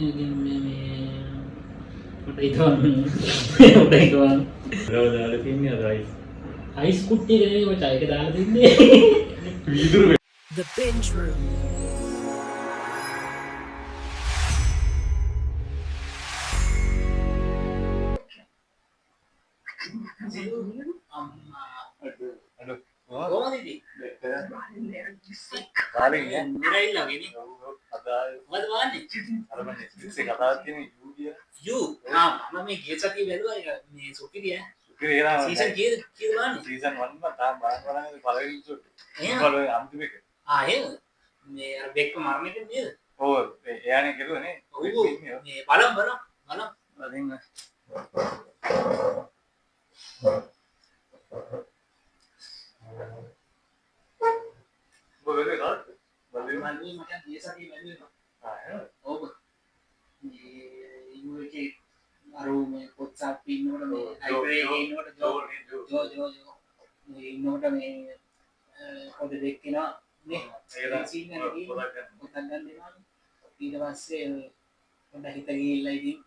udah itu dalam ini ada ice putih deh baca ke dalam ini the bench room aduh oh ini paling ya murah lagi nih ada mana sih kata ini dia you mama me gets aquí velo ni superior kira season kira mana season 1 માં તા બાર પાલેરી જો બોલો આમ તું કે ya me bek ko marne ke ni ઓ યાને કીધું ને balam અધિંગ બોલે ના બોલે mani macam biasa di menu હા oh you ke aru me WhatsApp pin noda me library noda jo noda me kode dekkena ne scene එකේ පොතක් ගන්න දෙනවා ඊට පස්සේ පොඩ්ඩක් හිත ගිහිල්ලා ඉතින්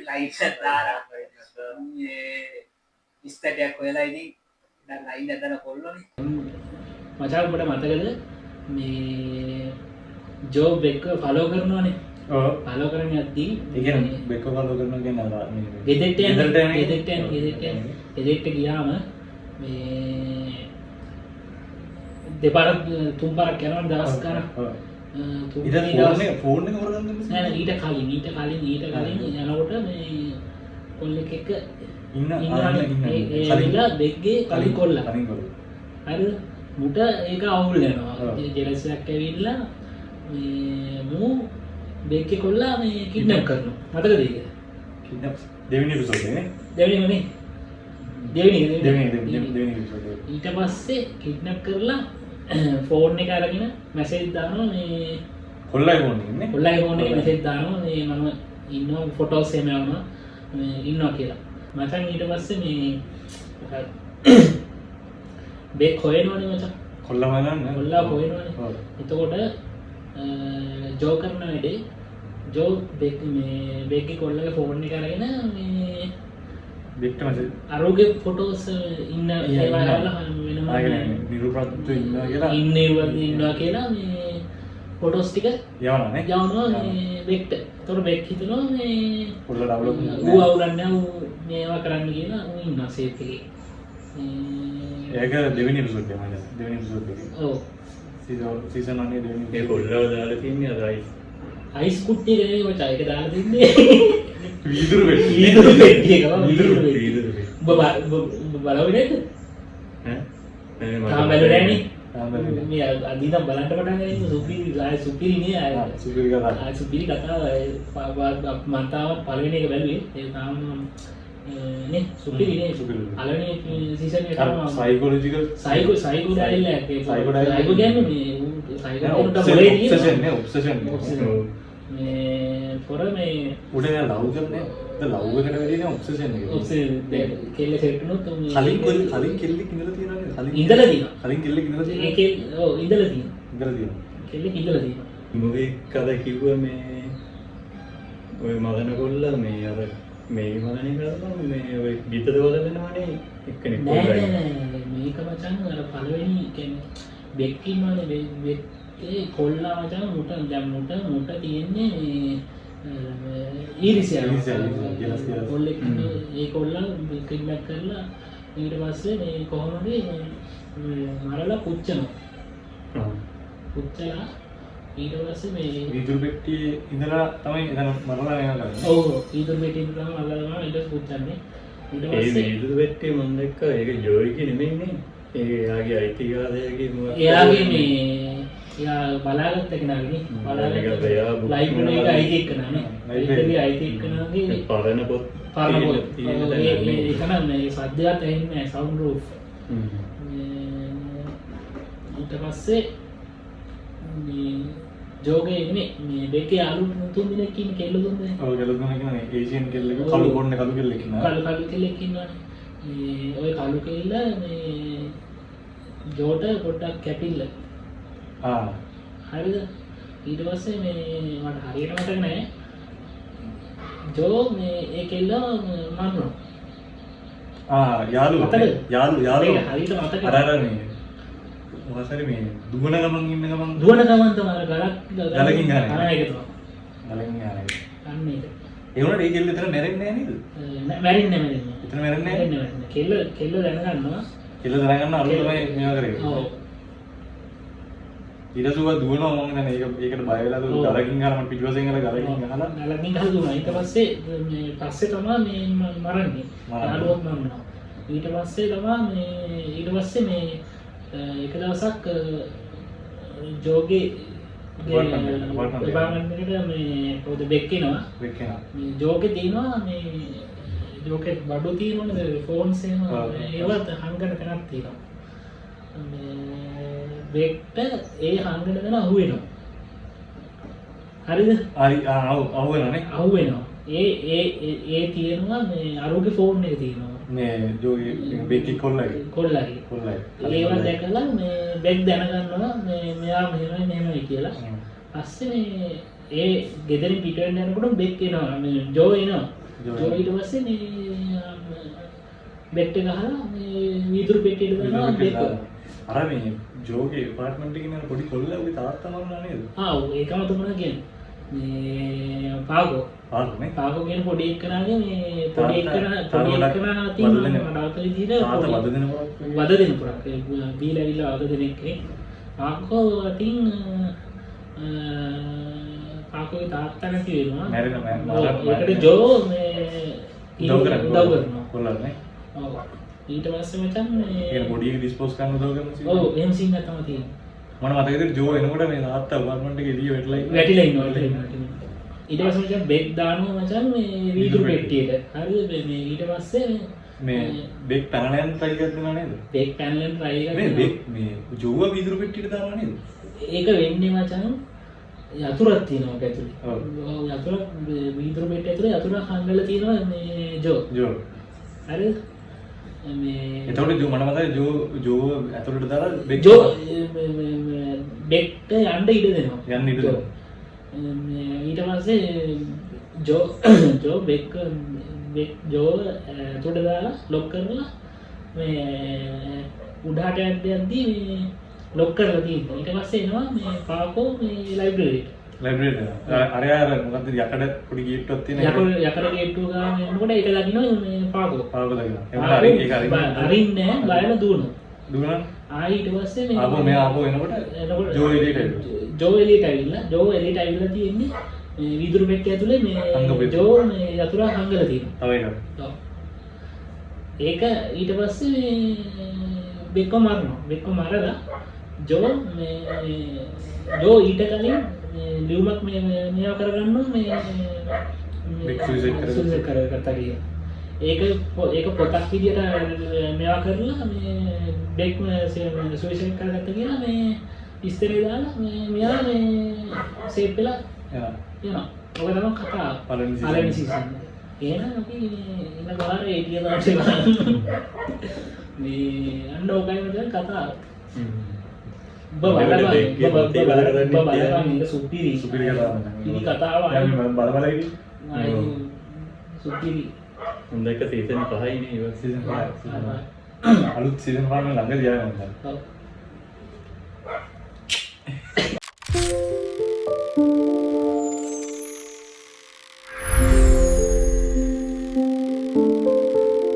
ලයිට් එක දාලා ඉස්තටයක් හොයලා ඉතින් දැන් ලයින් හදන කොල්ලෝනේ මචං ඔබට මතකද මේ ජොබ් එක ෆලෝ කරනවානේ ඔව් ෆලෝ කරන්නේ යද්දී ඒ කියන්නේ බෙක ෆලෝ කරනවා කියන්නේ ගෙදෙට්ට ගියාම මේ දෙපාරක් තුන් පාරක් යනවා දවස් ගන්න ෆෝන් එක හොරගන්න නෑ ඊට කලින් යනකොට මේ කොල්ලෙක් එක්ක ඉන්නවා බෙග්ගේ කලින් කොල්ලා හරිද මුට ඒක අවුල් වෙනවා ජෙලස් එකක් ඇවිල්ලා මේ මූ බෙග්ගේ කොල්ලා මේ කිඩ්නැප් කරනවා මතකද ඒක කිඩ්නැප් දෙවෙනි එපිසෝඩ් එකනේ දෙවෙනි එපිසෝඩ් ඊට පස්සේ කිඩ්නැප් කරලා ෆෝන් එක අරගෙන මැසේජ් දානවා මේ කොල්ලයි ෆෝන් එකනේ කොල්ලයි ෆෝන් එකේ මැසේජ් දානවා මේ මම ඉන්නවා ෆොටෝස් එහෙම යවනවා මේ ඉන්නවා කියලා මචං ඊට පස්සේ මේ බෙක් හොයනවනේ මචං කොල්ලම ගන්න කොල්ලා හොයනවනේ එතකොට ජෝ කරන වැඩේ ජෝ බෙක් මේ බෙක්ගේ කොල්ලගේ ෆෝන් එක අරගෙන මේ බෙක්ට මැසේජ් අරෝගේ ෆොටෝස් ඉන්න ඒවා දාලා වෙනවා නිරූපණත් ඉන්නවා කියලා මේ ෆොටෝස් ටික යවනවා මේ බෙක්ට. ඒතකොට බෙක් හිතනවා මේ කොල්ල ඩවුන්ලෝඩ් ඌ අවුලන්නේ ඌ මේවා කරන්න කියලා ඌ ඉන්නවා සේෆ් එකේ. ඒක දෙවෙනි එපිසෝඩ් එක මම දෙවෙනි එපිසෝඩ් එකේ. ඔව්. සීසන් 1 එකේ දෙවෙනි ඒ කොල්ලව දාලා තියන්නේ අර අයිස් කුට්ටිය නේ මචං ඒක දාලා තින්නේ. වීදුරු පෙට්ටිය එක වීදුරු ඔබ බලවෙන්නේ නැද්ද? තාම බැලුවේ නැහැ මේ අදින බලන්න පටන් ගන්නේ සුපිරි නේ සුපිරි කතාව මම තාම පළවෙනි එක බැලුවේ ඒ තාම නේ සුපිරි නේ පළවෙනි සීසන් එක තාම සයිකොලොජිකල් සයිකෝ ඩයිලා සයිකෝ කියන්නේ මේ සයිකෝ ඔබ්සෙෂන් මේ පොර මේ උඩ ලව් කරන්නේ ලව් එකට වැඩිනේ ඔබ්සෙෂන් එක කෙල්ල සෙට් වුණොත් කලින් කෙල්ලෙක් ඉඳලා තියෙනවනේ ඉඳලා තියෙනවා කලින් කෙල්ලෙක් ඉඳලා තියෙනවා ඒකේ ඔව් ඉඳලා තියෙනවා කෙල්ලෙක් ඉඳලා තියෙනවා මුවේ කතා කිව්වා මේ ඔය මදන කොල්ල මේ අර මේ මදනේ කරලා මේ ඔය ගීත දවල වෙනවනේ එක්කෙනෙක් නෑ මේක මචං අර පළවෙනි කියන්නේ බෙක් ඉන්නවනේ බෙක්ේ කොල්ලා මචං මුට තියෙන්නේ ඊරිසියා කොල්ලෙක් ඒ කොල්ලා කිඩ්නැප් කරලා ඊට පස්සේ මේ කොහොමද මරලා පුච්චනවා පුච්චලා ඊට පස්සේ මේ වීදුරු පෙට්ටියේ ඉඳලා තමයි එතන මරලා එනවා කරන්නේ. ඔව් වීදුරු පෙට්ටියේ ඉඳලා මරලා ඊට පුච්චන්නේ ඊට පස්සේ ඒ වීදුරු පෙට්ටිය මම දැක්කා ඒක ජෝයිගේ නෙමෙයිනේ ඒ එයාගේ අයිතිකාරයාගේ එයාගේ මේ එයා බලාගත්ත කෙනාගේ බලාගත්ත ලයිබ්‍රරි එක අයිති එක්කනානේ ලයිබ්‍රරි අයිති එක්කනාගේ පරණ පොත් ඒක නම් මේ සද්දයක් ඇහෙන්නේ සවුන්ඩ් රූෆ් ඊට පස්සේ මේ ජෝගේ ඉන්නේ මේ දෙකේ යාළු තුන් දිනක් ඉන්නේ කෙල්ල තුන් දෙනෙක්. ඔව් කෙල්ල තුන් දෙනෙක් නේ ඒෂියන් කෙල්ලෙක් කළු බොන්නේ කළු කෙල්ලෙක් ඉන්නවා. කළු කෙල්ලෙක් ඉන්නවනේ. මේ ඔය කළු කෙල්ල මේ ජෝට පොඩ්ඩක් කැපිල්ල. ආ. හරිද? ඊට පස්සේ මේ මට හරියට මතක නැහැ. ජෝ මේ ඒ කෙල්ල මරනවා. යාළුවා හරියට මතක අර මේ මොකක් හරි මේ දුවන ගමන් ඉන්න ගමන් දුවන ගමන් තමයි ගලකින් ගලකින් ගන්න ඒක තමයි. ගලකින් යන්නේ. අන්න ඒක. ඒ වුණාට ඒ කෙල්ල විතර මැරෙන්නේ නැහැ නේද? මැරෙන්නේ විතර මැරෙන්නේ නැහැ. කෙල්ල දැනගන්නවා. කෙල්ල දැනගන්න අරුණ තමයි මේවා කරේ. ඔව්. ඊට සුව දුවනවා මම දැන් ඒකට බය වෙලා ගලකින් ගහලා මම පිටිපස්සෙන් ගලකින් ගහලා ගලකින් ගහලා දුවනවා. ඊට පස්සේ මේ පස්සේ තමයි මේ මරන්නේ. යාළුවක් මරනවා. ඊට පස්සේ මේ එක දවසක් ජෝගේ ඩිපාර්ට්මන්ට් එකට මේ පොඩි බෙක්කිනවා. මේ ජෝගේ තියෙනවා මේ ජෝගේ බඩු තියෙනවනේ ෆෝන්ස් එනවා. ඒවත් හංගන තැනක් තියෙනවා. මේ බෙක්ට ඒ හංගන තැන අහු වෙනවා. හරිද? හරි අහු වෙනවනේ. අහු වෙනවා. ඒ තියෙනවා මේ අරුගේ ෆෝන් එක තියෙනවා. මේ ජෝගේ බෙක්කි කොල්ලයි. ඒවා දැකලා මේ බෙක් දැනගන්නවා මේ මෙයා මෙහෙමයි කියලා. පස්සේ මේ ඒ ගෙදරින් පිට වෙන්න යනකොට බෙක් එනවා. මේ ජෝ එනවා. ජෝ ඊට පස්සේ මේ බෙක්ට ගහලා මේ වීදුරු පෙට්ටියට දානවා බෙක්. අර මේ ජෝගේ ඇපාර්ට්මන්ට් එකේ ඉන්න පොඩි කොල්ලගේ තාත්තා මරුණා නේද? ඒකම තමයි කියන්නේ. මේ පාගෝ කියන පොඩි එක්කනාගේ මේ පොඩි එක්කනා තියෙනවා මඩාකලි තියෙන වද දෙන පුරක් බීලා ඇවිල්ලා වද දෙන එකේ පාගෝ අතින් පාගෝගේ තාත්තා නැති වෙනවා මැරෙනවා ඒකට ජෝ මේ උදව් කරනවා කොල්ලන්නේ ඔව් ඊට පස්සේ මචං මේ බොඩි එක ඩිස්පෝස් කරන්න උදව් කරනවා ඔව් එහෙම සීන් එකක් තමයි තියෙන්නේ මම මතකද ජෝ එනකොට මේ තාත්තා ඇපාර්ට්මන්ට් එකේ එළිය වැටිලා ඉන්නවා ඊට පස්සේ මචං බෙක් දානවා මචං මේ වීදුරු පෙට්ටියට හරිද මේ ඊට පස්සේ මේ බෙක් පැනලා යන try එකක් දෙනවා නේද බෙක් පැනලා යන try එකක් මේ බෙක් මේ ජෝව වීදුරු පෙට්ටියට දානවා නේද ඒක වෙන්නේ මචං යතුරක් තියෙනවා ඒක ඇතුලේ ඔව් යතුර වීදුරු පෙට්ටිය ඇතුලේ යතුර හංගලා තියෙනවා මේ ජෝ හරිද මේ එතකොට ජෝ මට මතකයි ජෝ ඇතුළට දාලා බෙක් ජෝ බෙක්ට යන්න ඉඩ දෙනවා ඊට පස්සේ ජෝ බෙක් ජෝ ඇතුළට දාලා ලොක් කරලා මේ උඩහට යද්දී මේ ලොක් කරලා තියෙනවා ඊට පස්සේ එනවා මේ පාකෝ මේ ලයිබ්‍රරියට අරයා මොකද්ද යකඩ පොඩි ගේට්ටුවක් තියෙන යකඩ ගේට්ටුව ගාන එනකොට ඒක දකින්න මේ පාකෝ දකින්න ඒක අරින්නේ බලලා දුවනවා ඊට පස්සේ මේ ආපෝ එනකොට ජෝ එලියට ඇවිල්ලා තියෙන්නේ මේ වීදුරු පෙට්ටිය ඇතුලේ මේ ජෝ මේ යතුරු හංගලා තියෙනවා ඒක ඊට පස්සේ මේ බෙක්කෝ මරලා ජෝ ඊට කලින් ලියුමක් මේවා කරගන්නවා මේ සුයිසයිඩ් කරගත්තා කියලා. ඒක පොතක් විදියට මේවා කරලා මේ බෙක් සුයිසයිඩ් කරගත්තා කියලා මේ ඉස්තරේ දාලා මෙයා මේ සේව් වෙලා යනවා. ඔක තමයි කතාව. පළවෙනි සීසන්. එහෙනම් අපි ඉන්න ගාරේ ඒකිය දාන්න මේ අන්න ඔකයි මචං කතාව. සුපිරි කතාව සුපිරි හොඳ එක සීසන් 5යි නේ අලුත් සීසන් 5 ළඟ දියා ගන්නවා